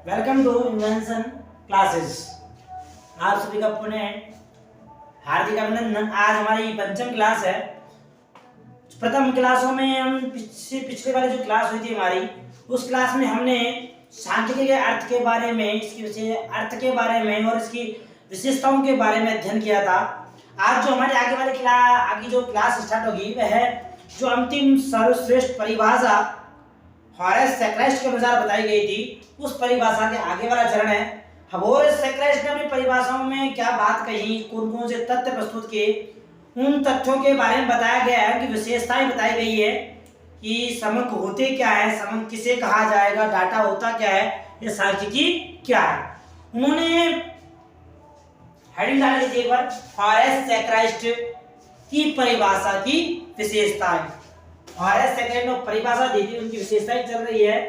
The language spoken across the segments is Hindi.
Welcome to invention classes. आप सभी का पुनः हार्दिक अभिनंदन। आज हमारी पंचम क्लास है। प्रथम क्लासों में हम पिछले वाली जो क्लास हुई थी हमारी, उस क्लास में हमने सांख्यिकी के अर्थ के बारे में, इसकी अर्थ के बारे में और इसकी विशेषताओं के बारे में अध्ययन किया था। आज जो हमारी आगे जो क्लास स्टार्ट होगी वह है जो अंतिम सर्वश्रेष्ठ परिभाषा हॉरेस सेक्रेस्ट के अनुसार बताई गई थी, उस परिभाषा के आगे वाला चरण है। हॉरेस सेक्रेस्ट ने अपनी परिभाषाओं में क्या बात कही, कौन कौन से तथ्य प्रस्तुत किए, उन तथ्यों के बारे में बताया गया है कि विशेषताएं बताई गई है कि समक होते क्या है, समक किसे कहा जाएगा, डाटा होता क्या है, ये सांख्यिकी क्या है। उन्होंने हेडिंग डाल दी थी एक बार, हॉरेस सेक्रेस्ट की परिभाषा की विशेषताएं। हॉरेस सेक्रेस्ट ने परिभाषा दी थी, उनकी विशेषताएं चल रही है।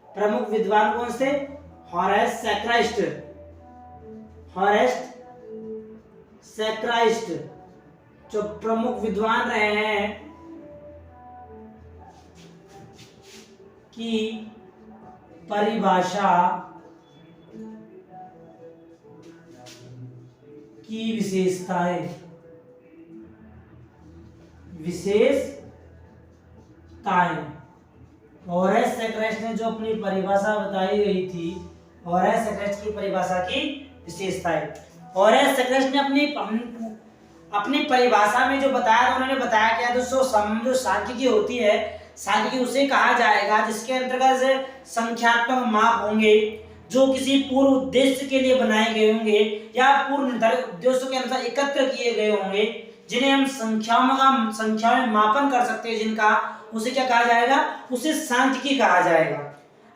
प्रमुख विद्वान कौन से? हॉरेस सेक्रेस्ट। हॉरेस सेक्रेस्ट जो प्रमुख विद्वान रहे हैं की परिभाषा की विशेषताएं, हॉरेस सेक्रेस्ट ने जो अपनी परिभाषा बताई गई थी, हॉरेस सेक्रेस्ट की परिभाषा की विशेषताएं। हॉरेस सेक्रेस्ट ने अपनी परिभाषा में जो बताया था, उन्होंने बताया क्या, जो सांख्यिकी होती है, सांख्यिकी उसे कहा जाएगा जिसके अंतर्गत संख्यात्मक माप होंगे जो किसी पूर्व उद्देश्य के लिए बनाए गए होंगे या पूर्व निर्धारित उद्देश्यों के अनुसार एकत्र किए गए होंगे, जिन्हें हम संख्या में मापन कर सकते हैं, जिनका उसे क्या कहा जाएगा, उसे सांख्यिकी कहा जाएगा।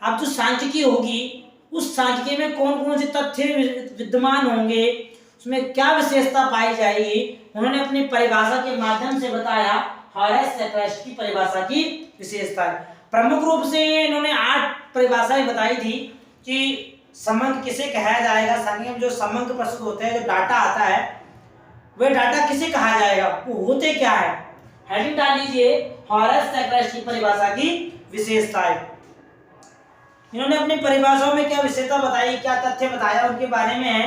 अब जो सांख्यिकी होगी, उस सांख्यिकी में कौन कौन से तथ्य विद्यमान होंगे, उसमें क्या विशेषता पाई जाएगी, उन्होंने अपनी परिभाषा के माध्यम से बताया। हॉरेस सेक्रेस्ट की परिभाषा की विशेषता प्रमुख रूप से इन्होंने 8 परिभाषाएं बताई थी कि समंक किसे कहा जाएगा, सांख्यिकी में जो समंक प्रस्तुत होते हैं, जो डाटा आता है, वह डाटा किसे कहा जाएगा, वो होते क्या है। हेडिंग डाल लीजिए, हॉरेस सेक्रेस्ट की परिभाषा की विशेषताएं। इन्होंने अपनी परिभाषाओं में क्या विशेषता बताई, क्या तथ्य बताया, उनके बारे में है।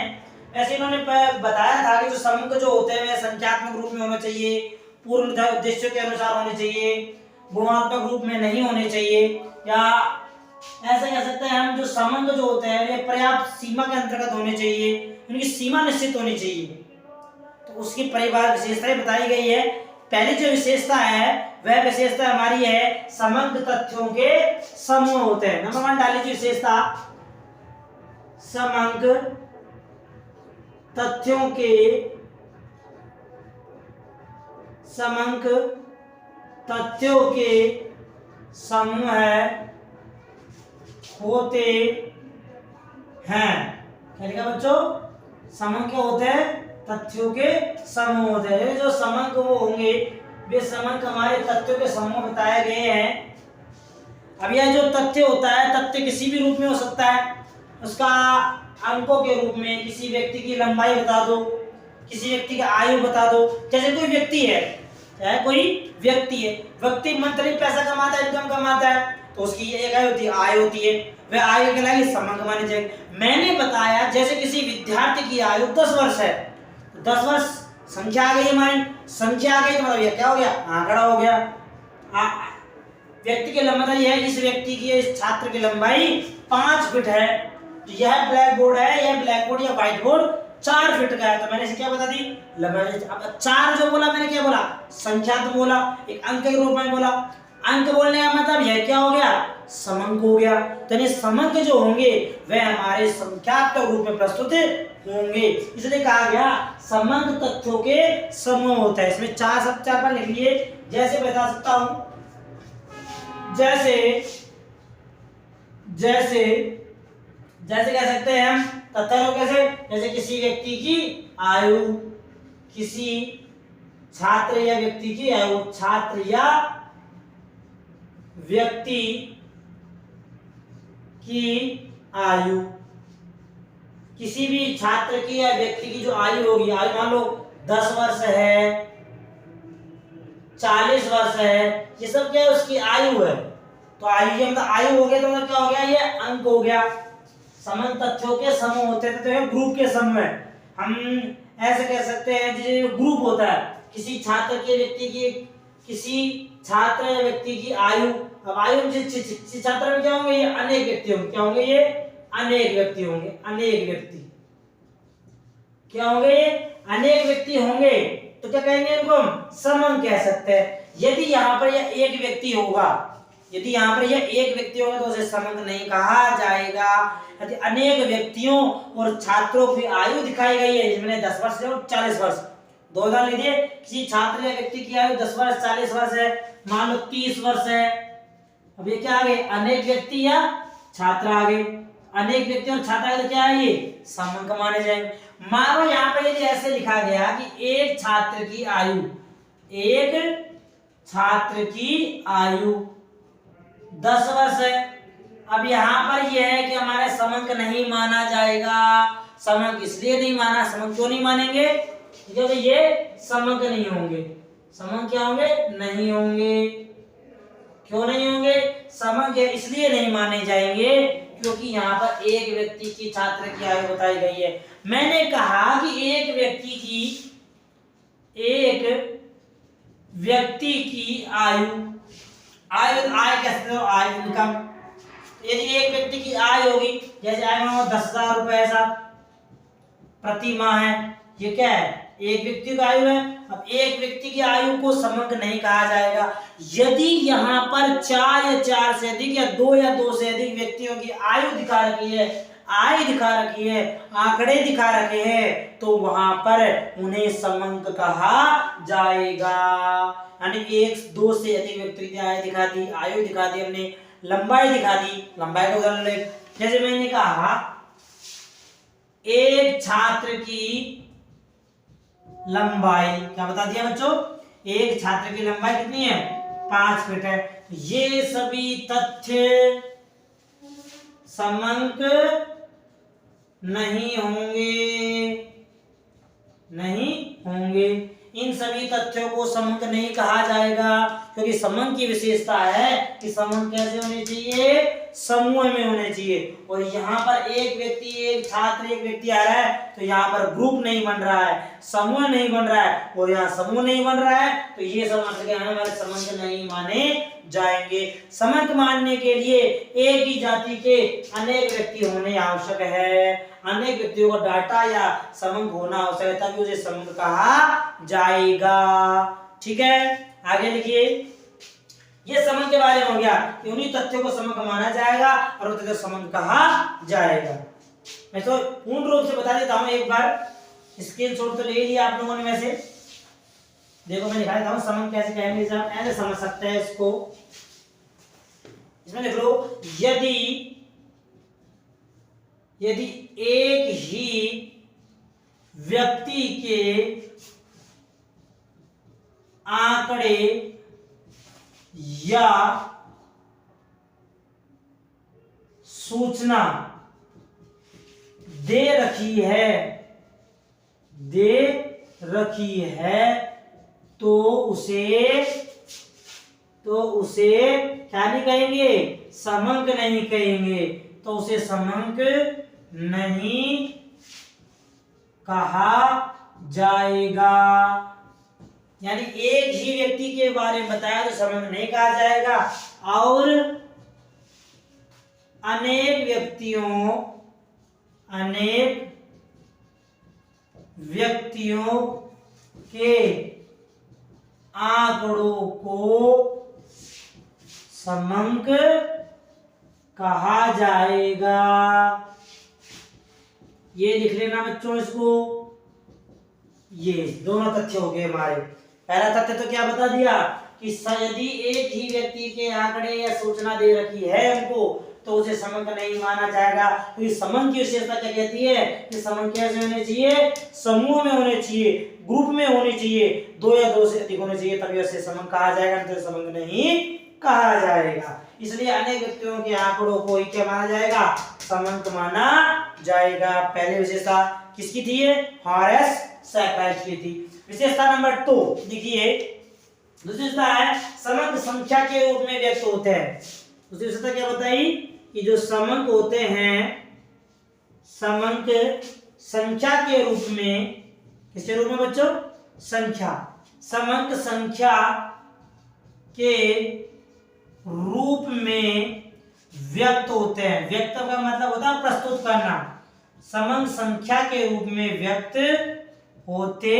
ऐसे इन्होंने बताया था कि जो समंक जो होते हैं वे संख्यात्मक रूप में होने चाहिए, पूर्व निर्धारित उद्देश्यों के अनुसार होने चाहिए, गुणात्मक रूप में नहीं होने चाहिए, या ऐसे कह सकते हैं हम जो समंक जो होते हैं वे पर्याप्त सीमा के अंतर्गत होने चाहिए, उनकी सीमा निश्चित होनी चाहिए। तो उसकी परिभाषा विशेषताएं बताई गई है। पहली जो विशेषता है वह विशेषता हमारी है समंक तथ्यों के समूह होते हैं। नंबर 1 डाल लीजिए विशेषता, समंक तथ्यों के समूह होते हैं। क्या लिखा बच्चों? समंक क्या होते हैं? तथ्यों के समूह होते हैं। जो समंक वो होंगे, वे समंक हमारे तथ्यों के समूह बताए गए हैं। अब यह जो तथ्य होता है, तथ्य किसी भी रूप में हो सकता है। उसका अंकों के रूप में किसी व्यक्ति की लंबाई बता दो, किसी व्यक्ति का आयु बता दो। जैसे कोई व्यक्ति है, व्यक्ति मंथली पैसा कमाता है, इनकम कमाता है, तो उसकी एक आय होती है, वह आय के लिए समंक मानी जाएगी। मैंने बताया जैसे किसी विद्यार्थी की आयु 10 वर्ष है, 10 वर्ष संख्या आ गई हमारी, संख्या आ गई तो मतलब यह क्या हो गया, आंकड़ा हो गया। व्यक्ति की लंबाई है, इस व्यक्ति की, इस छात्र की लंबाई 5 फीट है, तो यह ब्लैक बोर्ड है, यह ब्लैक बोर्ड या व्हाइट बोर्ड 4 फीट का है, तो मैंने इसे क्या बता दी, लंबाई। अब 4 जो बोला मैंने, क्या बोला, संख्या तो बोला, एक अंक के रूप में बोला। अंक बोलने का मतलब यह क्या हो गया, समंक हो गया। तो ये समंक जो होंगे वे हमारे संख्यात्मक रूप में प्रस्तुत होंगे, इसलिए कहा गया समंक तथ्यों के समूह होता है। इसमें 4 सब 4 पर लिख लिए। जैसे बता सकता हूं, जैसे कह सकते हैं हम तथ्य को, कैसे, जैसे किसी व्यक्ति की आयु, किसी छात्र या व्यक्ति की आयु, छात्र या व्यक्ति की आयु, किसी भी छात्र की या व्यक्ति की जो आयु होगी, आयु मान लो 10 वर्ष है, 40 वर्ष है, ये सब क्या है, उसकी आयु है। तो आयु मतलब आयु हो गया तो मतलब क्या हो गया, ये अंक हो गया। समंक तथ्यों के समूह होते थे, तो ये ग्रुप के समूह है। हम ऐसे कह सकते हैं जैसे ग्रुप होता है, किसी छात्र के व्यक्ति की, किसी छात्र या व्यक्ति की आयु, अब आयु में छात्र में क्या होंगे, ये अनेक व्यक्ति होंगे, क्या होंगे, ये अनेक व्यक्ति होंगे, अनेक व्यक्ति क्या होंगे, ये अनेक व्यक्ति होंगे, तो क्या कहेंगे इनको हम समंक कह सकते हैं। यदि यहाँ पर यह एक व्यक्ति होगा, यदि यहाँ पर यह एक व्यक्ति होगा तो उसे समंक नहीं कहा जाएगा। यदि अनेक व्यक्तियों और छात्रों की आयु दिखाई गई है, जिसमें 10 वर्ष और 40 वर्ष, दो उदाहरण लीजिए, किसी छात्र या व्यक्ति की आयु 10 वर्ष 40 वर्ष है, मान लो 30 वर्ष है। अब ये क्या आ गए, अनेक व्यक्ति या छात्र आ गए, अनेक व्यक्ति और छात्र आगे तो क्या है, ये समंक माने जाएंगे। मानो यहाँ पर यदि ऐसे लिखा गया कि एक छात्र की आयु, एक छात्र की आयु 10 वर्ष है, अब यहाँ पर यह है कि हमारे समंक नहीं माना जाएगा। समंक इसलिए नहीं माना, समंक क्यों नहीं मानेंगे, क्योंकि ये समंक नहीं होंगे। समंक क्या होंगे, नहीं होंगे। क्यों नहीं होंगे, समंक इसलिए नहीं माने जाएंगे क्योंकि यहाँ पर एक व्यक्ति की, छात्र की आयु बताई गई है। मैंने कहा कि एक व्यक्ति की आयु, आय कैसे हो, आय इनकम, यदि एक व्यक्ति की आय होगी, जैसे आय में 10,000 रुपए ऐसा प्रति माह है, ये क्या है, एक व्यक्ति की आयु है। अब एक व्यक्ति की आयु को समंक नहीं कहा जाएगा। यदि यहाँ पर 4 या 4 से अधिक या 2 से अधिक व्यक्तियों की आयु दिखा रखी है, आय दिखा रखी है, आंकड़े दिखा रखे हैं, तो वहां पर उन्हें समंक कहा जाएगा। यानी 1-2 से अधिक व्यक्ति की आय दिखा दी, आयु दिखा दी, हमने लंबाई दिखा दी, लंबाई का उदाहरण ले, जैसे मैंने कहा एक छात्र की लंबाई, क्या बता दिया बच्चों, एक छात्र की लंबाई कितनी है, 5 फीट है। ये सभी तथ्य समंक नहीं होंगे, नहीं होंगे। इन सभी तथ्यों को समंक नहीं कहा जाएगा, क्योंकि समंक की विशेषता है कि समंक कैसे होने चाहिए, समूह में होने चाहिए। और यहाँ पर एक व्यक्ति, एक छात्र, एक व्यक्ति आ रहा है, तो यहाँ पर ग्रुप नहीं बन रहा है, समूह नहीं बन रहा है, और यहाँ समूह नहीं बन रहा है, तो ये सब हमारे समंक नहीं माने जाएंगे। समंक मानने के लिए एक ही जाति के अनेक व्यक्ति होने आवश्यक है, अनेक व्यक्तियों का डाटा या समंक होना आवश्यक है, तभी उसे समंक कहा जाएगा। ठीक है, आगे लिखिए। ये समंक के बारे में हो गया कि उन्हीं तथ्यों को समंक माना जाएगा और उन्हें समंक कहा जाएगा। मैं तो पूर्ण रूप से बता देता हूं, एक बार स्क्रीनशॉट तो ले लिया आप लोगों ने। वैसे देखो मैं दिखा देता हूं समंक कैसे कहेंगे, ऐसे समझ सकते हैं इसको। इसमें लिख लो, यदि एक ही व्यक्ति के आंकड़े या सूचना दे रखी है तो उसे क्या नहीं कहेंगे, समंक नहीं कहेंगे, तो उसे समंक नहीं कहा जाएगा। यानी एक ही व्यक्ति के बारे में बताया तो समंक नहीं कहा जाएगा, और अनेक व्यक्तियों के आंकड़ों को समंक कहा जाएगा। ये लिख लेना बच्चों इसको। ये दोनों तथ्य हो गए हमारे। पहला तथ्य तो क्या बता दिया कि यदि एक ही व्यक्ति के आंकड़े या सूचना दे रखी है हमको, तो उसे समंक नहीं माना जाएगा। क्योंकि समंक की विशेषता क्या कहती है कि समंक कैसे होने चाहिए, समूह में होने चाहिए, ग्रुप में होने चाहिए, 2 या 2 से अधिक होने चाहिए, तभी उसे समंक कहा जाएगा, नहीं तो समंक नहीं कहा जाएगा। इसलिए अनेक व्यक्तियों के आंकड़ों को ही क्या माना जाएगा, समंक माना जाएगा। पहली विशेषता किसकी थी, हॉरेस सैकराइट की थी। विशेषता नंबर 2 देखिए, दूसरी विशेषता है समंक संख्या के रूप में व्यक्त होते हैं। दूसरी विशेषता क्या बताई कि जो समंक होते हैं समंक संख्या के रूप में, किसके रूप में बच्चों? संख्या, समंक संख्या के रूप में व्यक्त होते हैं। व्यक्त का मतलब होता है प्रस्तुत करना। समंक संख्या के रूप में व्यक्त होते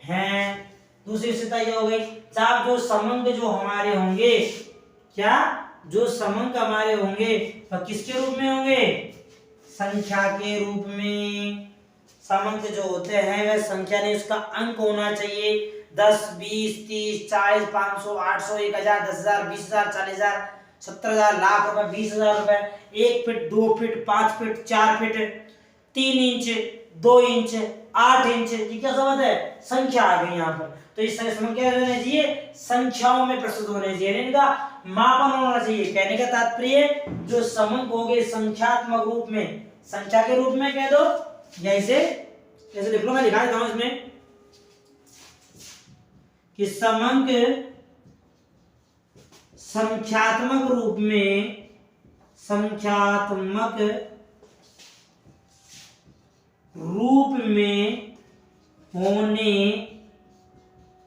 हैं। दूसरी विशेषता ये हो गई, साहब जो समंक जो हमारे होंगे, क्या जो समंक हमारे होंगे वह किसके रूप में होंगे? संख्या के रूप में। समंक जो होते हैं वह संख्या नहीं, उसका अंक होना चाहिए। 10, 20, 30, 40, 500, 800, 1000, 10,000, 20,000, 40,000, 70,000, लाख रुपए, 20,000 रुपए, 1 feet, 2 feet, 5 feet, 4 feet, 3 inch, 2 inch, 8 inch, ये क्या समझ है? संख्या आ गई यहाँ पर। तो इस तरह समंक क्या होने चाहिए? संख्याओं में प्रस्तुत होने चाहिए, इनका मापन होना चाहिए। कहने का तात्पर्य जो समंक हो गए संख्यात्मक रूप में, संख्या के रूप में कह दो, या इसे कैसे लिख लो, मैं दिखा देता हूं इसमें कि समंक संख्यात्मक रूप में, संख्यात्मक रूप में होने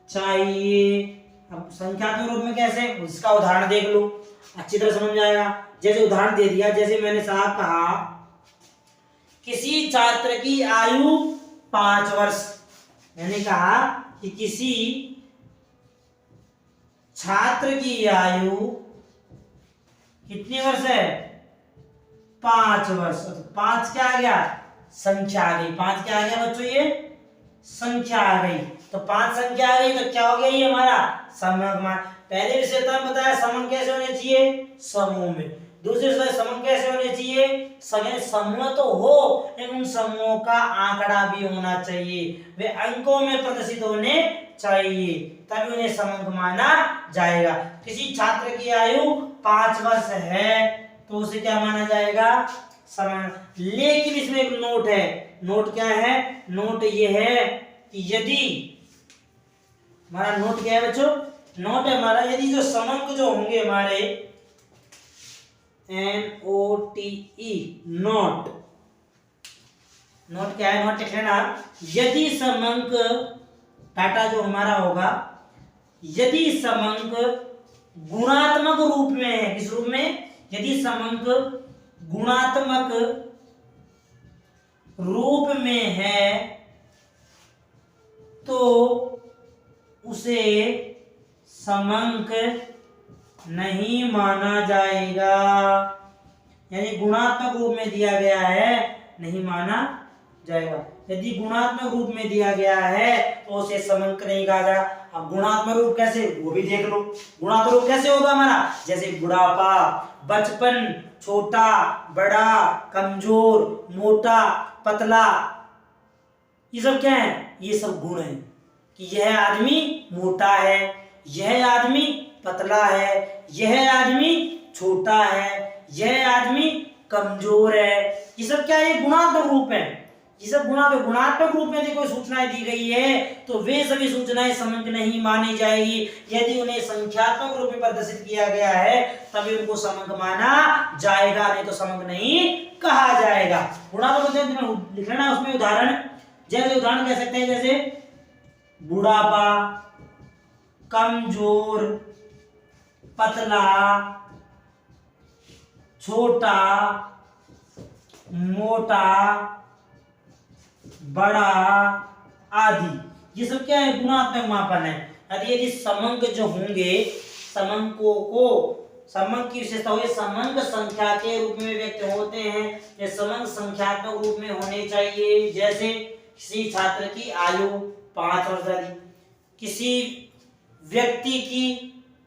चाहिए। अब संख्यात्मक रूप में कैसे, उसका उदाहरण देख लो, अच्छी तरह समझ आएगा। जैसे उदाहरण दे दिया, जैसे मैंने साहब कहा किसी छात्र की आयु 5 वर्ष। मैंने कहा कि किसी छात्र की आयु कितनी वर्ष है? 5 वर्ष। तो 5 क्या आ गया? संख्या आ गई। 5 क्या आ गया बच्चों? ये संख्या आ गई। तो 5 संख्या आ गई तो क्या हो गया ये हमारा समंक। पहले विषयता में बताया समंक कैसे होने चाहिए? समूह में। दूसरे विषय समंक कैसे होने चाहिए? समूह तो हो लेकिन उन समूहों का आंकड़ा भी होना चाहिए, वे अंकों में प्रदर्शित होने चाहिए, तभी उन्हें समंक माना जाएगा। किसी छात्र की आयु 5 वर्ष है तो उसे क्या माना जाएगा? समंक। लेकिन इसमें एक नोट है। नोट क्या है? नोट ये है कि यदि हमारा नोट क्या है बच्चों? नोट है हमारा, यदि जो समंक जो होंगे हमारे NOTE, नोट, नोट क्या है? नोट लिख लेना। यदि समंक डाटा जो हमारा होगा, यदि समंक गुणात्मक रूप में है, किस रूप में? यदि समंक गुणात्मक रूप में है तो उसे समंक नहीं माना जाएगा। यानी गुणात्मक रूप में दिया गया है, नहीं माना जाएगा। यदि गुणात्मक रूप में दिया गया है तो उसे समंक नहीं कहा जाएगा। अब गुणात्मक रूप कैसे, वो भी देख लो। गुणात्मक रूप कैसे होगा हमारा? जैसे बुढ़ापा, बचपन, छोटा, बड़ा, कमजोर, मोटा, पतला, ये सब क्या है? ये सब गुण है कि यह आदमी मोटा है, यह आदमी पतला है, यह आदमी छोटा है, यह आदमी कमजोर है। ये सब क्या है? गुणात्मक रूप है। ये सब गुणात्मक रूप में यदि कोई सूचनाएं दी गई है तो वे सभी सूचनाएं समंक नहीं मानी जाएगी। यदि उन्हें संख्यात्मक रूप में प्रदर्शित किया गया है तभी उनको समंक माना जाएगा, नहीं तो समंक नहीं कहा जाएगा। गुणात्मक रूप लिख लेना उसमें उदाहरण। जैसे उदाहरण कह सकते हैं, जैसे बुढ़ापा, कमजोर, पतला, छोटा, मोटा, बड़ा आदि, ये सब क्या है? गुणात्मक मापन है। यदि समंक जो होंगे, समंकों को, समंक की विशेषता हुई समंक संख्या के रूप में व्यक्त होते हैं, ये समंक संख्यात्मक रूप में होने चाहिए। जैसे किसी छात्र की आयु 5 वर्ष है, किसी व्यक्ति की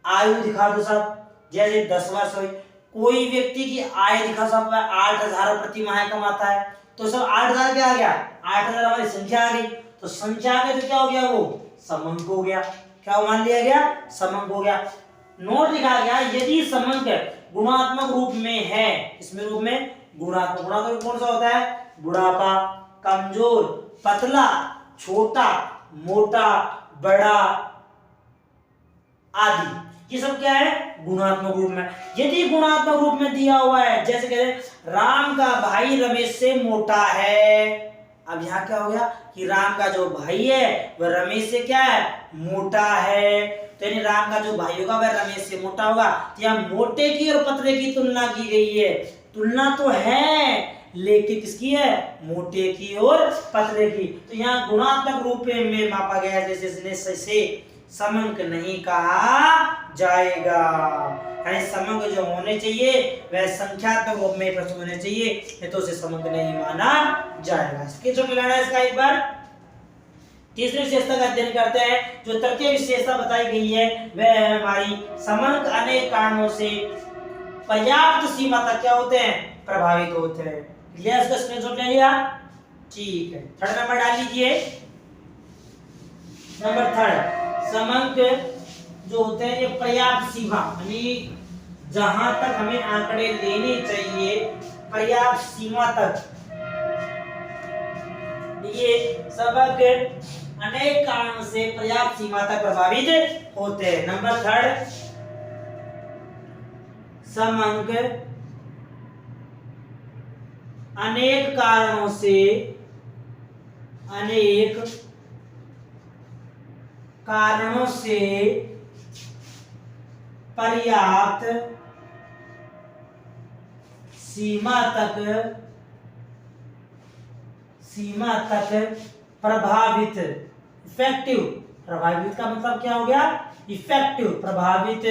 आयु दिखा दो सब, जैसे 10 वर्ष हुई। कोई व्यक्ति की आय दिखा सब 8,000 प्रति माह कमाता है, तो सब 8,000 क्या आ गया? 8,000 हमारी संख्या आ गई। तो संख्या आ गई तो क्या हो गया? वो समंक हो गया। क्या मान लिया गया? समंक हो गया। नोट लिखा गया यदि समंक गुणात्मक रूप में है, इसमें रूप में गुणात्मक कौन सा होता है? बुढ़ापा, कमजोर, पतला, छोटा, मोटा, बड़ा आदि। ये सब क्या है, गुणात्मक रूप में। यदि गुणात्मक रूप में दिया हुआ है, जैसे कहते हैं राम का भाई रमेश से मोटा है, अब यहाँ क्या हो गया कि राम का जो भाई है वह रमेश से क्या है, मोटा है, तो यानी राम का जो भाई होगा वह रमेश से मोटा होगा। तो यहाँ मोटे की और पतले की तुलना की गई है, तुलना तो है लेकिन किसकी है, मोटे की और पतले की। तो यहाँ गुणात्मक रूप में मापा गया है, जैसे से समंक नहीं कहा जाएगा, यानी समंक जो होने चाहिए वह संख्यात्मक रूप में प्रस्तुत होने चाहिए, नहीं तो उसे समंक नहीं माना जाएगा। इसके जो मिलाना है इसका एक बार तीसरी विशेषता का अध्ययन करते हैं। जो तृतीय विशेषता बताई गई है वह है हमारी समंक अनेक कारणों से पर्याप्त सीमा तक क्या होते हैं, प्रभावित होते हैं। लिया इसका स्क्रीनशॉट ले लिया, ठीक है। थर्ड नंबर डाल लीजिए, नंबर थर्ड, समंक जो होते हैं ये पर्याप्त सीमा, यानी जहां तक हमें आंकड़े लेने चाहिए पर्याप्त सीमा तक, ये सबक अनेक कारणों से पर्याप्त सीमा तक प्रभावित होते हैं। नंबर थर्ड, समंक अनेक कारणों से पर्याप्त सीमा तक प्रभावित, इफेक्टिव, प्रभावित का मतलब क्या हो गया, इफेक्टिव, प्रभावित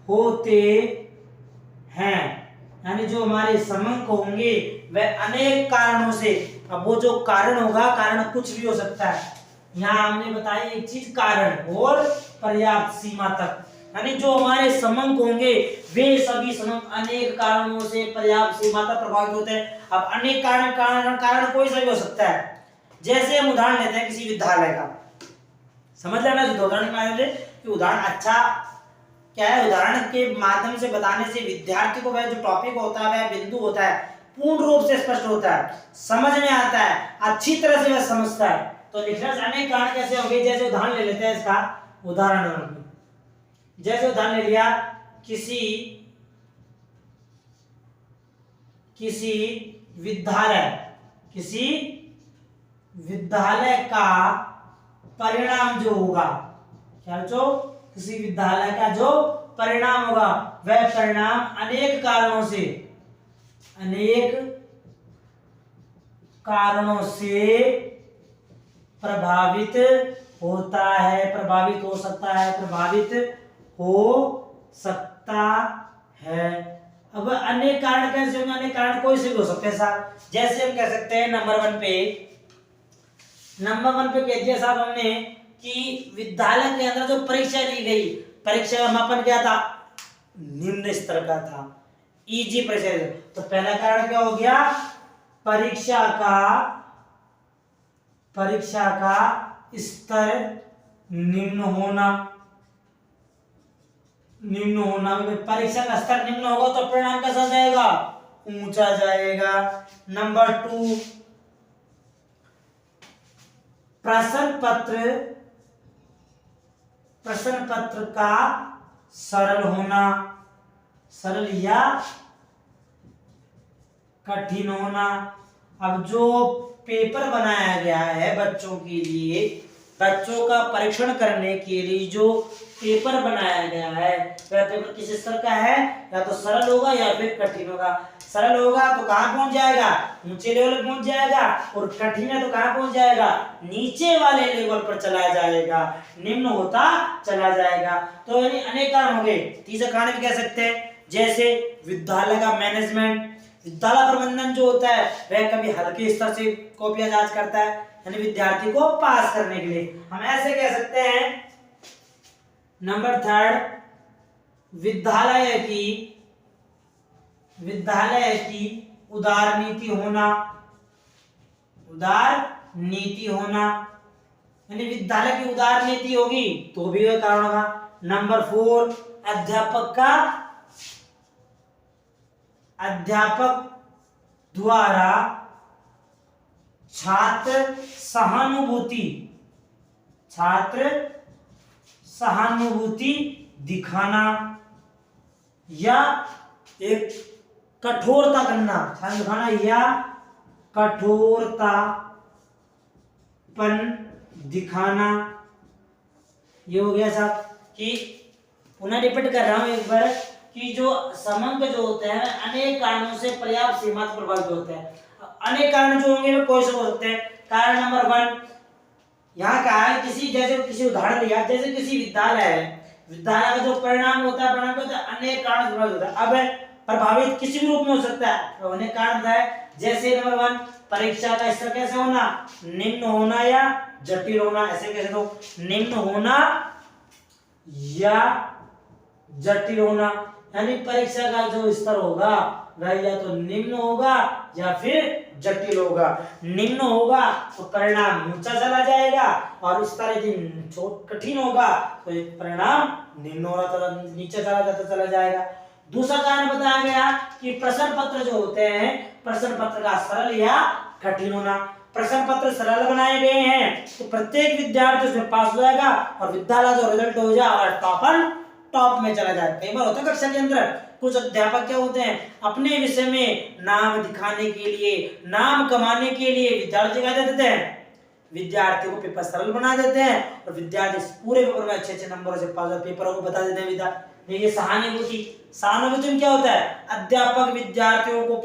होते हैं। यानी जो हमारे समंक होंगे वह अनेक कारणों से, अब वो जो कारण होगा, कारण कुछ भी हो सकता है, यहाँ हमने बताया एक चीज कारण और पर्याप्त सीमा तक, यानी जो हमारे समंक होंगे वे सभी समंक अनेक कारणों से पर्याप्त सीमा तक प्रभावित होते हैं। अब अनेक कारण कोई सा भी हो सकता है, जैसे हम उदाहरण लेते हैं किसी विद्यालय का, समझ लेना जो उदाहरण मान ले कि उदाहरण अच्छा क्या है, उदाहरण के माध्यम से बताने से विद्यार्थी को वह जो टॉपिक होता है वह बिंदु होता है पूर्ण रूप से स्पष्ट होता है, समझ में आता है, अच्छी तरह से वह समझता है। तो लिखने से अनेक कारण कैसे होंगे, जैसे उदाहरण ले लेते हैं इसका, उदाहरण जैसे उदाहरण ले लिया किसी विद्यालय का परिणाम जो होगा, क्या जो किसी विद्यालय का जो परिणाम होगा वह परिणाम अनेक कारणों से प्रभावित होता है, प्रभावित हो सकता है। अब अनेक कारण कैसे होंगे, अनेक कारण कोई से भी हो सकते हैं साहब। जैसे हम कह सकते हैं नंबर वन पे कह दिया साहब हमने कि विद्यालय के अंदर जो परीक्षा ली गई, परीक्षा का मापन क्या था, निम्न स्तर का था, इजी परीक्षा। तो पहला कारण क्या हो गया, परीक्षा का स्तर निम्न होना। परीक्षा का स्तर निम्न होगा तो परिणाम कैसा जाएगा, ऊंचा जाएगा। नंबर टू, प्रश्न पत्र का सरल होना, सरल या कठिन होना। अब जो पेपर बनाया गया है बच्चों के लिए, बच्चों का परीक्षण करने के लिए जो पेपर बनाया गया है वह पेपर किस स्तर का है, या तो सरल होगा या फिर कठिन होगा। सरल होगा तो कहां पहुंच जाएगा, ऊंचे लेवल पर पहुंच जाएगा, और कठिन है तो कहां पहुंच जाएगा, नीचे वाले लेवल पर चला जाएगा, निम्न होता चला जाएगा। तो यानी अनेक कारण हो गए। तीसरा कारण भी कह सकते हैं, जैसे विद्यालय का मैनेजमेंट, विद्यालय प्रबंधन जो होता है वह कभी हल्के स्तर से कॉपियां जांच करता है, यानी विद्यार्थी को पास करने के लिए हम ऐसे कह सकते हैं। नंबर थर्ड, विद्यालय की उदार नीति होना, यानी विद्यालय की उदार नीति होगी तो भी वह कारण होगा। नंबर फोर, अध्यापक द्वारा छात्र सहानुभूति दिखाना या एक कठोरता करना, छान दिखाना या कठोरतापन दिखाना। ये हो गया साहब कि पुनः रिपीट कर रहा हूं एक बार कि जो समंक जो होते हैं अनेक कारणों से पर्याप्त सीमा तक प्रभावित होते हैं। अनेक कारण जो होंगे वो कोई से हो सकते हैं। कारण नंबर 1 यहाँ कहा है किसी उदाहरण लिया, जैसे किसी विद्यालय है, विद्यालय का जो परिणाम होता है अनेक कारण से प्रभावित होता है। अब प्रभावित किसी भी रूप में हो सकता है, तो अनेक कारण है। जैसे नंबर 1 परीक्षा का स्तर कैसे होना, निम्न होना या जटिल होना। ऐसे कैसे तो निम्न होना या जटिल होना, यानी परीक्षा का जो स्तर होगा वह या तो निम्न होगा या फिर जटिल होगा। निम्न होगा तो परिणाम ऊंचा चला जाएगा और स्तर यदि कठिन होगा तो परिणाम निम्न हो रहा नीचे चला जाएगा। दूसरा कारण बताया गया कि प्रश्न पत्र जो होते हैं, प्रश्न पत्र का सरल या कठिन होना। प्रश्न पत्र सरल बनाए गए हैं तो प्रत्येक विद्यार्थी उसमें पास हो जाएगा और विद्यालय जो रिजल्ट हो जाए और टॉप में चला जाए। कई बार होता है कक्षा के अंदर कुछ अध्यापक क्या होते हैं, अपने विषय में नाम दिखाने के लिए, नाम कमाने के लिए विद्यार्थी क्या देते हैं, विद्यार्थियों को पेपर सरल बना देते हैं और विद्यार्थी पूरे पेपर में अच्छे नंबरों से पास हो, पेपरों को बता देते हैं। ये सहानुभूति में क्या होता है, अध्यापक विद्यार्थियों को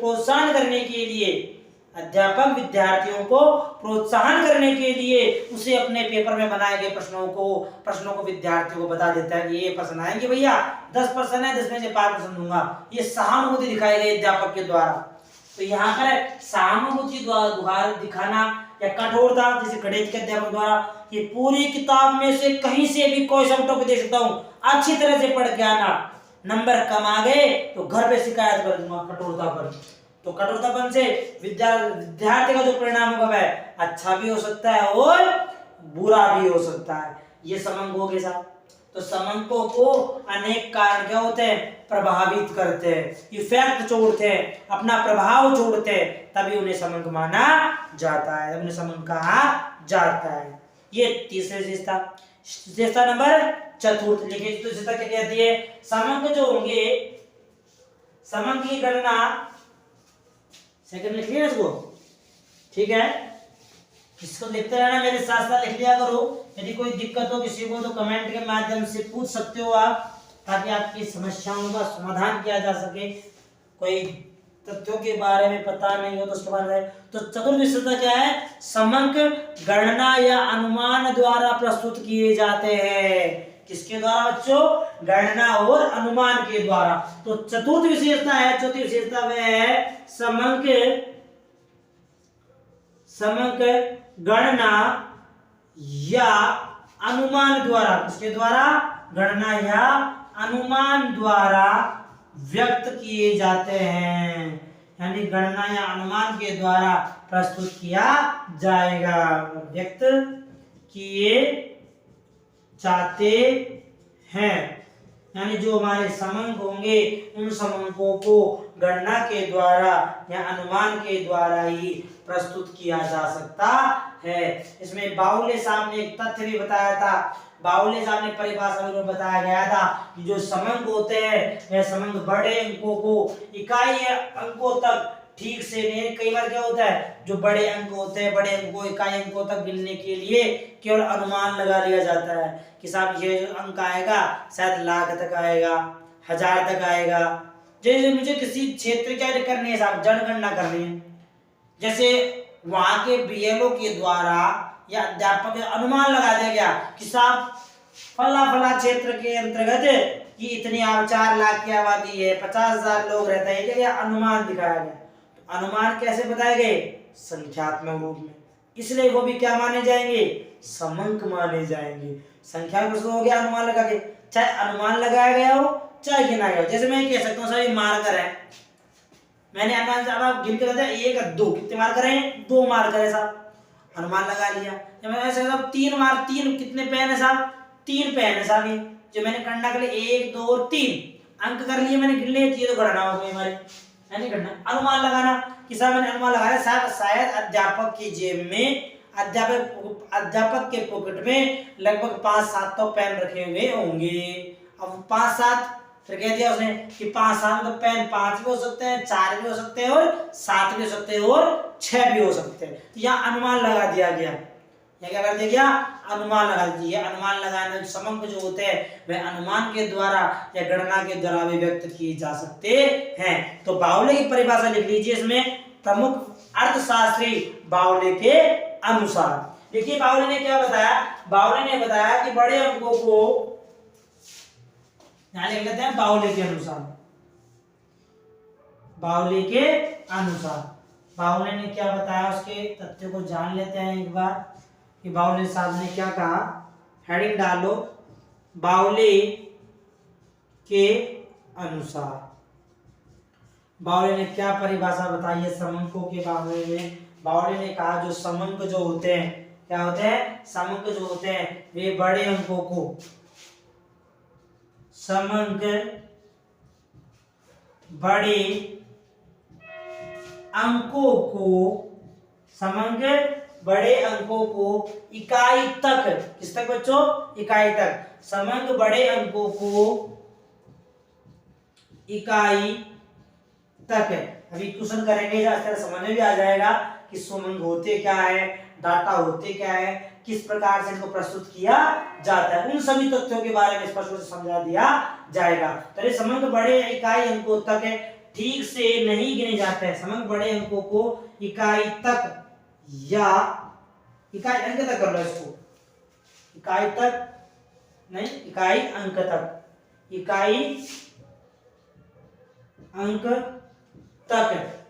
प्रोत्साहन करने के लिए उसे अपने पेपर में बनाए गए प्रश्नों को विद्यार्थियों को बता देता है कि ये प्रश्न आएंगे भैया, 10 प्रश्न है, 10 में से 5% दूंगा। ये सहानुभूति दिखाई गई अध्यापक के द्वारा। तो यहाँ पर सहानुभूति द्वारा दिखाना या कठोरता, जैसे गणित के अध्यापक द्वारा कि पूरी किताब में से कहीं से भी कोई सा टॉपिक दे सकता हूँ, अच्छी तरह से पढ़ के आना, नंबर कम आ गए तो घर पे शिकायत कर दूंगा। कठोरता पर, तो कठोरतापन से विद्यार्थी का जो परिणाम होगा वह अच्छा भी हो सकता है और बुरा भी हो सकता है। ये समंक हो गए साहब। तो समंकों को अनेक कारण क्या होते हैं, प्रभावित करते हैं, इफेक्ट छोड़ते हैं, अपना प्रभाव छोड़ते हैं, तभी उन्हें समंक माना जाता है, उन्हें समंक कहा जाता है। ये तीसरी विशेषता नंबर 4 लिखिए। तो विशेषता क्या कहती है, समंक जो होंगे, समंक की गणना, सेकंड लिख लिया इसको, ठीक है, इसको लिखते रहना, मेरे साथ साथ लिख लिया करो। यदि कोई दिक्कत हो किसी को तो कमेंट के माध्यम से पूछ सकते हो आप, ताकि आपकी समस्याओं का समाधान किया जा सके। कोई तथ्यों के बारे में पता नहीं हो तो उसके बारे में। तो चतुर्थ विशेषता क्या है, समंक गणना या अनुमान द्वारा प्रस्तुत किए जाते हैं। किसके द्वारा बच्चों, गणना और अनुमान के द्वारा। तो चतुर्थ विशेषता है, चौथी विशेषता वह है समंक गणना या अनुमान द्वारा, किसके द्वारा, गणना या अनुमान द्वारा व्यक्त किए जाते हैं, यानी गणना या अनुमान के द्वारा प्रस्तुत किया जाएगा, व्यक्त किए जाते हैं। यानी जो हमारे समंक होंगे उन समंकों को गणना के द्वारा या अनुमान के द्वारा ही प्रस्तुत किया जा सकता है। इसमें बाउले साहब ने एक तथ्य भी बताया था, बाउले साहब ने परिभाषा में बताया गया था कि जो समंक होते हैं वह समंक बड़े अंकों को इकाई अंकों तक ठीक से नहीं, कई बार क्या होता है जो बड़े अंक होते हैं, बड़े अंकों इकाई अंकों तक गिनने के लिए केवल अनुमान लगा लिया जाता है कि साहब ये जो अंक आएगा शायद लाख तक आएगा, 1000 तक आएगा। जैसे मुझे किसी क्षेत्र क्या करनी है साहब, जनगणना करनी है, जैसे वहां के बीएलओ के द्वारा या अध्यापक अनुमान लगा दिया गया कि साहब फला क्षेत्र के अंतर्गत कि इतनी 4 लाख की आबादी है, 50,000 लोग रहते हैं, ये अनुमान दिखाया गया। तो अनुमान कैसे बताए गए, संख्यात्मक रूप में, इसलिए वो भी क्या माने जाएंगे, समंक माने जाएंगे। संख्या को हो गया अनुमान लगा के, चाहे अनुमान लगाया गया हो चाहे गिना गया हो। जैसे मैं कह सकता हूँ सर ये मार्कर है, मैंने अनुमान साहब गिन के बताया 1 2 कितने मार्कर हैं, 2 मार्कर है साहब, अनुमान लगा लिया। जब मैंने ऐसे साहब 3 कितने पेन है साहब, 3 पेन है साहब, ये जो मैंने गणना के लिए 1 2 और 3 अंक कर लिए, मैंने गिन लिए, ये तो गणना हो गई हमारी, यानी गणना। अनुमान लगाना कि साहब मैंने अनुमान लगाया साहब शायद अध्यापक की जेब में, अध्यापक के पॉकेट में लगभग 5-7 तो पेन रखे हुए होंगे। अब 5 7 फिर कह दिया उसने कि 5 7 मतलब पेन 5 भी हो सकते हैं, 4 भी हो सकते हैं और 7 भी हो सकते हैं और 6 भी हो सकते हैं। तो यहाँ अनुमान लगा दिया गया। यहाँ क्या कर दिया गया? अनुमान लगा दिया। अनुमान लगाने समंक जो होते हैं वह अनुमान के द्वारा या गणना के द्वारा भी व्यक्त किए जा सकते हैं। तो बावले की परिभाषा लिख लीजिए इसमें, प्रमुख अर्थशास्त्री बावले के अनुसार। देखिए बावले ने क्या बताया? बावले ने बताया कि बड़े अंकों को, यहां लिख लेते हैं बावले के अनुसार। बावले के अनुसार बावले ने क्या बताया, उसके तथ्यों को जान लेते हैं एक बार कि बावले साहब ने क्या कहा। हेडिंग डालो, बावले के अनुसार। बावले ने क्या परिभाषा बताई है समंकों के बारे में? बावले ने कहा जो समंक जो होते हैं, क्या होते हैं? समंक जो होते हैं वे बड़े अंकों को, समंक बड़े अंकों को, समंक बड़े अंकों को इकाई तक, किस तक बच्चों? इकाई तक। समंक बड़े अंकों को इकाई तक है। अभी क्वेश्चन करेंगे समझ में भी आ जाएगा कि समंक होते क्या है, डाटा होते क्या है, किस प्रकार से इनको प्रस्तुत किया जाता है, उन सभी तथ्यों के बारे में स्पष्ट रूप से समझा दिया जाएगा। तो ये समंक बड़े इकाई अंकों तक है, ठीक से नहीं गिने जाते हैं। समंक बड़े अंकों को इकाई तक या इकाई अंक तक कर लो इसको, इकाई तक नहीं, इकाई अंक तक, इकाई अंक तक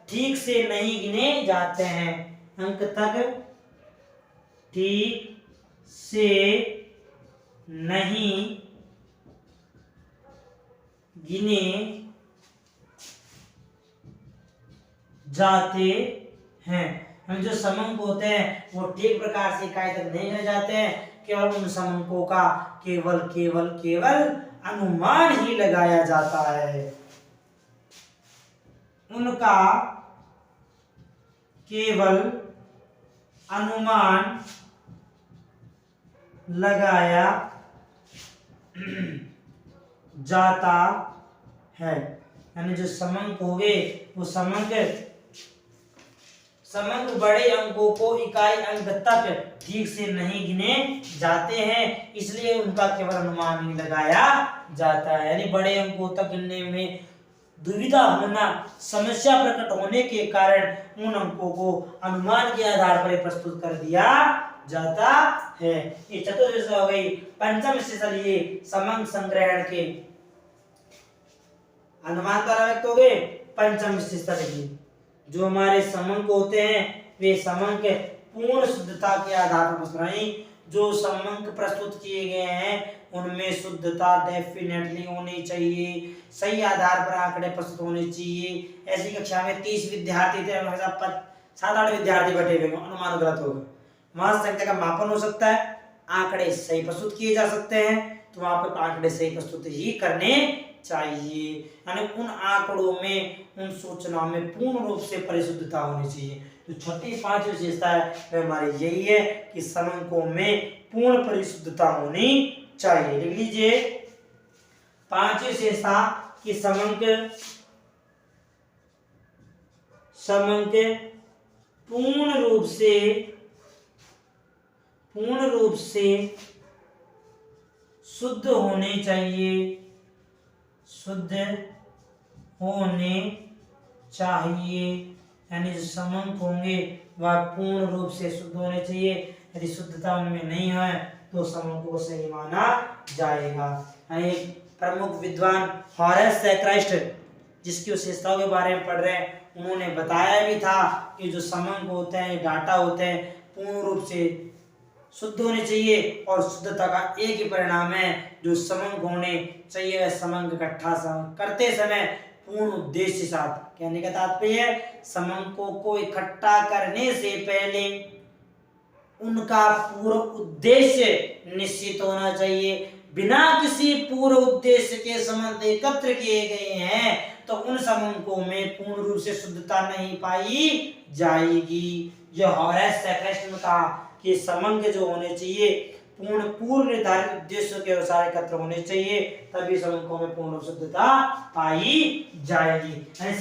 ठीक से नहीं गिने जाते हैं। अंक तक ठीक से नहीं गिने जाते हैं। हम जो समंक होते हैं वो ठीक प्रकार से इकाई तक नहीं गिने जाते हैं। केवल उन समंकों का केवल केवल केवल अनुमान ही लगाया जाता है, उनका केवल अनुमान लगाया जाता है। यानी जो समंक हो गए वो समंक बड़े अंकों को इकाई अंक तक ठीक से नहीं गिने जाते हैं, इसलिए उनका केवल अनुमान ही लगाया जाता है। यानी बड़े अंकों तक गिनने में दुविधा होना, समस्या प्रकट होने के कारण उन अंकों को अनुमान के आधार पर प्रस्तुत कर दिया जाता है। ये चतुर्थ हो गई। पंचम चलिए समंक संग्रहण के अनुमान द्वारा व्यक्त हो गए। पंचम चलिए जो हमारे समंक होते हैं वे समंक पूर्ण शुद्धता के आधार पर प्रस्तुत, जो समंक प्रस्तुत किए गए हैं उनमें शुद्धता डेफिनेटली होनी चाहिए, सही आधार पर आंकड़े प्रस्तुत होने चाहिए। ऐसी कक्षा में 30 विद्यार्थी थे, 7-8 विद्यार्थी बैठे हुए, अनुमान गलत होगा। वहां संख्या का मापन हो सकता है, आंकड़े सही प्रस्तुत किए जा सकते हैं, तो वहां पर आंकड़े सही प्रस्तुत ही करने चाहिए। यानी उन आंकड़ों में, उन सूचनाओं में पूर्ण रूप से परिशुद्धता होनी चाहिए। तो छठी 5 विशेषता है वह हमारी यही है कि समंकों में पूर्ण परिशुद्धता होनी चाहिए। लिख लीजिए 5 विशेषता कि समंक पूर्ण रूप से शुद्ध होने चाहिए, शुद्ध होने चाहिए। यानी जो समंक होंगे वह पूर्ण रूप से शुद्ध होने चाहिए। यदि शुद्धता उनमें नहीं है तो समंकों को सही माना जाएगा। यानी प्रमुख विद्वान हॉरेस सैक्राइस्ट जिसकी विशेषताओं के बारे में पढ़ रहे हैं, उन्होंने बताया भी था कि जो समंक होते हैं, डाटा होते हैं, पूर्ण रूप से शुद्ध होने चाहिए। और शुद्धता का एक ही परिणाम है, जो समंक होने चाहिए वह समंक इकट्ठा करते समय पूर्ण उद्देश्य के साथ। कहने का तात्पर्य समंकों को इकट्ठा करने से पहले उनका पूर्व उद्देश्य निश्चित होना चाहिए। बिना किसी पूर्व उद्देश्य के समंक एकत्र किए गए हैं तो उन समंकों में पूर्ण रूप से शुद्धता नहीं पाई जाएगी। यह हॉरेस सैक्राइस्ट ने कहा कि समंक जो होने चाहिए पूर्व निर्धारित उद्देश्यों के अनुसार एकत्र होने चाहिए, तभी समंकों में पूर्ण शुद्धता पाई जाएगी। यानी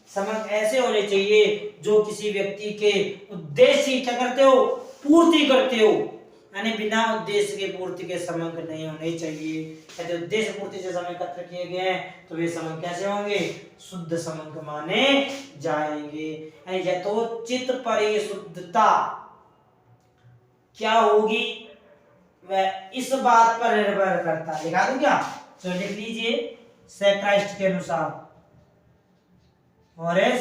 समंक ऐसे होने चाहिए जो किसी व्यक्ति के उद्देश्य क्या करते हो, पूर्ति करते हो। यानी बिना उद्देश्य के पूर्ति के समंक नहीं होने चाहिए। यदि उद्देश्य पूर्ति से समंक एकत्र किए गए हैं तो वे समंक कैसे होंगे, शुद्ध समंक माने जाएंगे। यथोचित परिशुद्धता क्या होगी वह इस बात पर निर्भर करता है। लिखा दूं क्या, तो लिख लीजिए सैक्राइस्ट के अनुसार, हॉरेस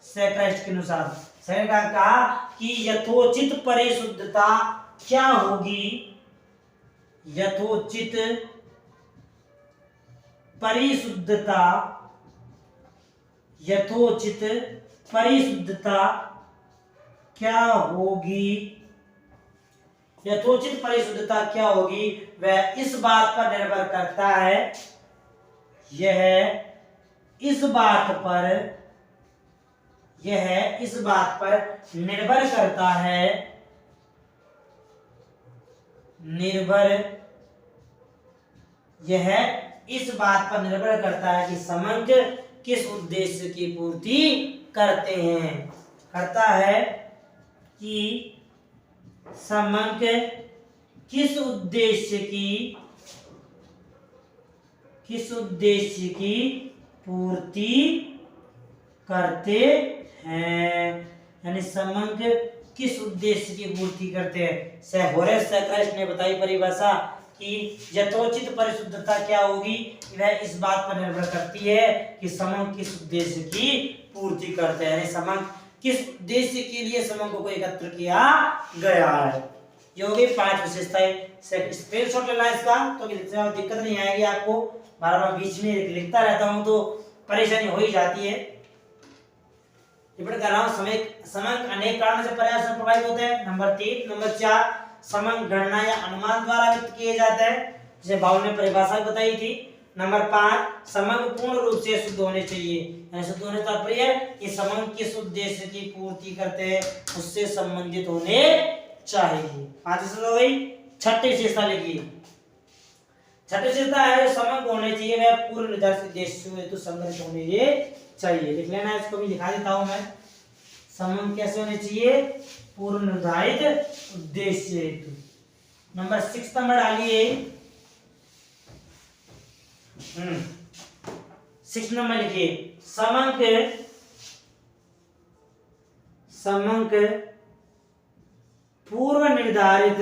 सैक्राइस्ट के अनुसार सर का कहा कि यथोचित परिशुद्धता क्या होगी, यथोचित परिशुद्धता, यथोचित परिशुद्धता क्या होगी, यथोचित परिशुद्धता क्या होगी वह इस बात पर निर्भर करता है, यह इस बात पर निर्भर करता है, यह इस बात पर निर्भर करता है कि समंक किस उद्देश्य की पूर्ति करते हैं, करता है कि समंक किस उद्देश्य की पूर्ति करते हैं। यानी समंक किस उद्देश्य की पूर्ति करते हैं। होरेस सैक्राइस्ट ने बताई परिभाषा कि यथोचित परिशुद्धता क्या होगी वह इस बात पर निर्भर करती है कि समंक किस उद्देश्य की पूर्ति करते हैं। समंक किस उद्देश्य के लिए समंकों को एकत्र किया गया है। ये हो गई 5 विशेषताएं। स्क्रीनशॉट लेना इसका तो दिक्कत नहीं आएगी आपको, बार बार बीच में लिखता रहता हूं तो परेशानी हो ही जाती है। रिपीट कर रहा हूं, समंक अनेक कारणों से पर्याप्त से प्रभावित होते हैं। नंबर 3। नंबर 4, समंक गणना या अनुमान द्वारा व्यक्त किए जाते हैं, जैसे बाउल ने परिभाषा बताई थी। नंबर 5, समंक पूर्ण रूप से शुद्ध होने चाहिए। यानी शुद्ध होने का तात्पर्य है कि समंक किस उद्देश्य की पूर्ति करते हैं उससे संबंधित होने चाहिए। 5 विशेषता हो गई। 6ठी विशेषता लिखिए। 6ठी विशेषता है समंक होने चाहिए वह पूर्व निर्धारित उद्देश्य हेतु संग्रहित होने चाहिए। लिख लेना, इसको भी दिखा देता हूं मैं। समंक कैसे होने चाहिए, पूर्व निर्धारित उद्देश्य हेतु। नंबर 6 नंबर डालिए। 6 नंबर लिखिए, समंक पूर्व निर्धारित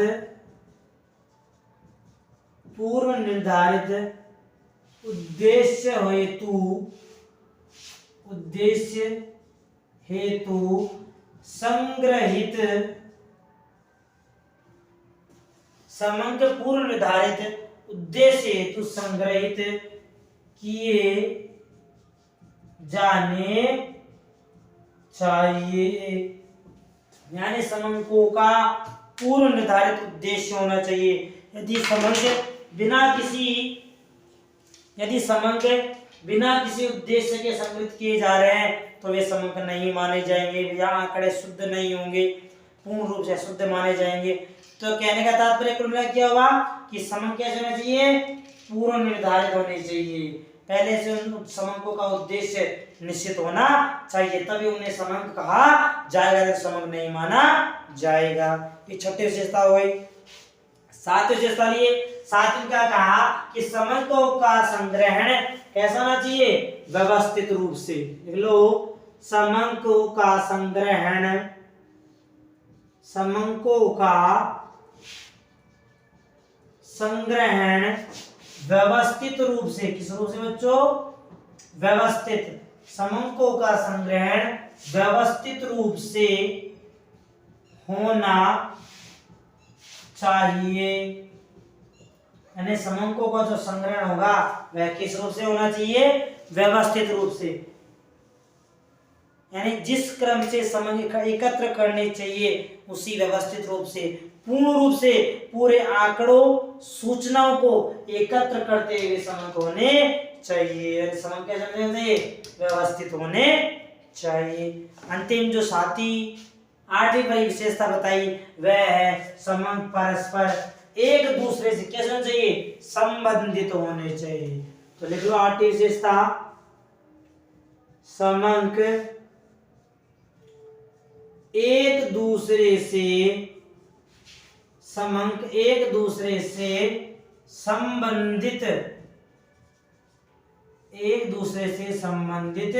उद्देश्य हेतु संग्रहित, समंक पूर्व निर्धारित उद्देश्य हेतु संग्रहित किए जाने चाहिए। यानी समंकों का पूर्व निर्धारित उद्देश्य होना चाहिए। यदि समंक बिना किसी उद्देश्य के संग्रहित किए जा रहे हैं तो वे समंक नहीं माने जाएंगे, या आंकड़े शुद्ध नहीं होंगे, पूर्ण रूप से शुद्ध माने जाएंगे। तो कहने का तात्पर्य कुल मिला क्या हुआ कि समंक कैसे होना चाहिए, पूर्व निर्धारित होने चाहिए। पहले से उन समंकों का उद्देश्य निश्चित होना चाहिए, तभी उन्हें समंक कहा जाएगा, तो समंक नहीं माना जाएगा। ये 6ठी विशेषता हो गई। 7वीं विशेषता लिए। 7वीं क्या कहा कि समंकों का संग्रहण कैसा होना चाहिए, व्यवस्थित रूप से। लिख लो, समंकों का संग्रहण व्यवस्थित रूप से। किस रूप से बच्चों, व्यवस्थित। समंकों का संग्रहण व्यवस्थित रूप से होना चाहिए। यानी समंकों का जो संग्रहण होगा वह किस रूप से होना चाहिए, व्यवस्थित रूप से। यानी जिस क्रम से समंक एकत्र करने चाहिए उसी व्यवस्थित रूप से, पूर्ण रूप से पूरे आंकड़ों सूचनाओं को एकत्र करते हुए समंक होने चाहिए। समंक कैसे होने चाहिए, व्यवस्थित होने चाहिए। अंतिम जो 7वीं आठवीं परिविशेषता बताई वह है समंक परस्पर एक दूसरे से कैसे होना चाहिए, संबंधित होने चाहिए। तो लिख लो आठवीं विशेषता, समंक एक दूसरे से, समंक एक दूसरे से संबंधित, एक दूसरे से संबंधित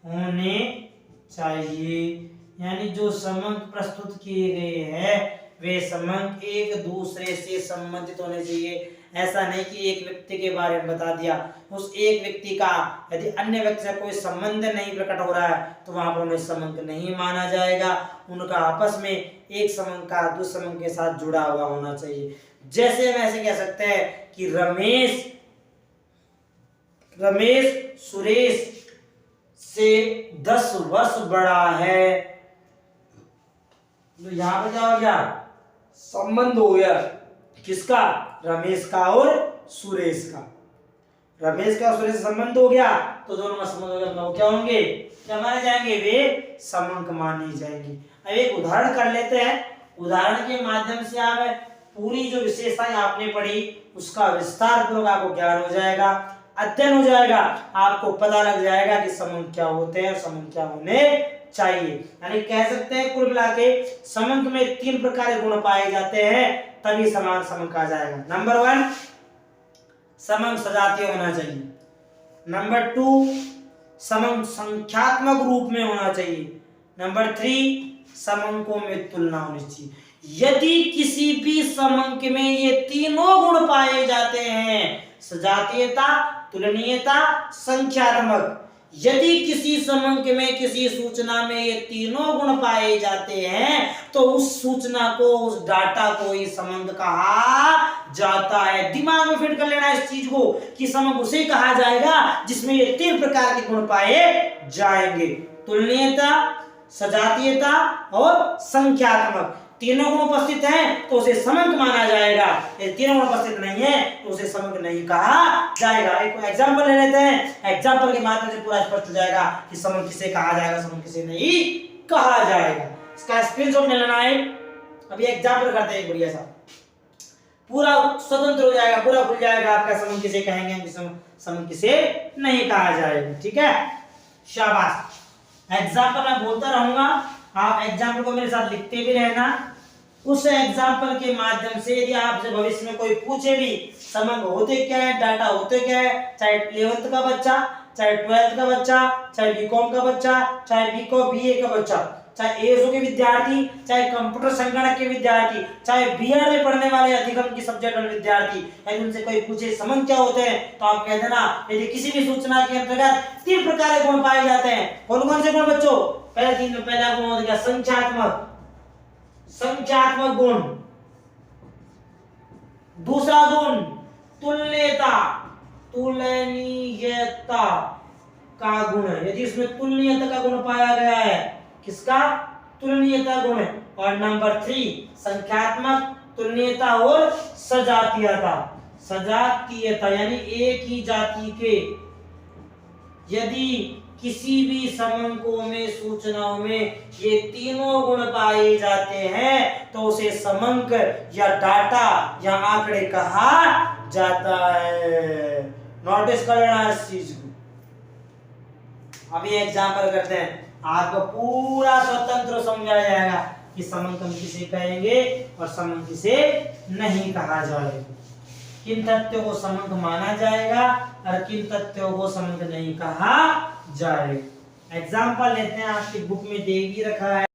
होने चाहिए। यानी जो समंक प्रस्तुत किए गए हैं वे समंक एक दूसरे से संबंधित होने चाहिए। ऐसा नहीं कि एक व्यक्ति के बारे में बता दिया, उस एक व्यक्ति का यदि अन्य व्यक्ति से कोई संबंध नहीं प्रकट हो रहा है तो वहां पर उन्हें समंक नहीं माना जाएगा। उनका आपस में एक समंक का दूसरे समंक के साथ जुड़ा हुआ होना चाहिए। जैसे हम ऐसे कह सकते हैं कि रमेश सुरेश से 10 वर्ष बड़ा है, तो यहां पर क्या हो गया, संबंध हो गया किसका, रमेश का और सुरेश का। रमेश का और सुरेश संबंध हो गया तो दोनों का संबंध हो गया, क्या होंगे, क्या माने जाएंगे, वे समंक माने जाएंगे। अब एक उदाहरण कर लेते हैं, उदाहरण के माध्यम से आप पूरी जो विशेषताएं आपने पढ़ी उसका विस्तार पूर्वक आपको ज्ञान हो जाएगा, अध्ययन हो जाएगा, आपको पता लग जाएगा कि समंक क्या होते हैं और समंक क्या होने चाहिए। यानी कह सकते हैं कुल मिला के समंक में 3 प्रकार के गुण पाए जाते हैं, तभी समान समंक आ जाएगा। नंबर 1 समंक सजातीय होना चाहिए। नंबर 2 समंक संख्यात्मक रूप में होना चाहिए। नंबर 3 समंकों में तुलना होनी चाहिए। यदि किसी भी समंक में ये तीनों गुण पाए जाते हैं, सजातीयता, तुलनीयता, संख्यात्मक, यदि किसी समंक में किसी सूचना में ये तीनों गुण पाए जाते हैं तो उस सूचना को, उस डाटा को ही समंक कहा जाता है। दिमाग में फिट कर लेना इस चीज को कि समंक उसे कहा जाएगा जिसमें ये 3 प्रकार के गुण पाए जाएंगे, तुलनीयता, सजातीयता और संख्यात्मक। तीनों गुण उपस्थित हैं तो उसे समंक माना जाएगा, यदि तीनों गुण उपस्थित नहीं है तो उसे समंक नहीं कहा जाएगा। एक एग्जांपल ले लेते हैं, एग्जांपल के माध्यम से पूरा स्पष्ट हो जाएगा कि समंक किसे कहा जाएगा, समंक किसे नहीं कहा जाएगा। इसका स्क्रीनशॉट ले लेना है। अभी एग्जांपल करते हैं एक बढ़िया सा, पूरा स्वतंत्र हो जाएगा, पूरा खुल जाएगा आपका समंक किसे कहेंगे, समंक किसे नहीं कहा जाएगा। ठीक है, शाबाश। एग्जांपल मैं बोलता रहूंगा, आप एग्जाम्पल को मेरे साथ लिखते भी रहना। उस एग्जाम्पल के माध्यम से यदि आपसे भविष्य में कोई पूछे भी समंक होते क्या है, डाटा होते क्या है, चाहे 11th का बच्चा, चाहे 12th का बच्चा, चाहे बीकॉम का बच्चा, चाहे बीकॉम बीए का बच्चा, चाहे एएसओ के विद्यार्थी, चाहे कंप्यूटर संगणक के विद्यार्थी, चाहे बीएड में पढ़ने वाले अधिगम की सब्जेक्ट वाले विद्यार्थी, यदि उनसे कोई पूछे समंक क्या होते हैं तो आप कह देना यदि किसी भी सूचना के अंतर्गत 3 प्रकार के गुण पाए जाते हैं। कौन कौन से गुण बच्चों, पहला गुण हो गया संख्यात्मक गुण। दूसरा गुण तुल्यता, तुलनीयता का गुण है, यदि इसमें तुलनीयता का गुण पाया गया है, किसका, तुलनीयता गुण। और नंबर 3 संख्यात्मक, तुलनीयता और सजातीयता। सजातीयता यानी एक ही जाति के यदि किसी भी समंकों में, सूचनाओं में ये तीनों गुण पाए जाते हैं तो उसे समंक या डाटा या आंकड़े कहा जाता है। नोटिस कर लेना इस चीज को। अभी एग्जांपल करते हैं, आपको पूरा स्वतंत्र समझा जाएगा कि समंक हम किसे कहेंगे और समंक किसे नहीं कहा जाएगा, किन तथ्यों को समंक माना जाएगा और किन तथ्यों को समंक नहीं कहा जाएगा। एग्जाम्पल लेते हैं, आपकी बुक में दे भी रखा है।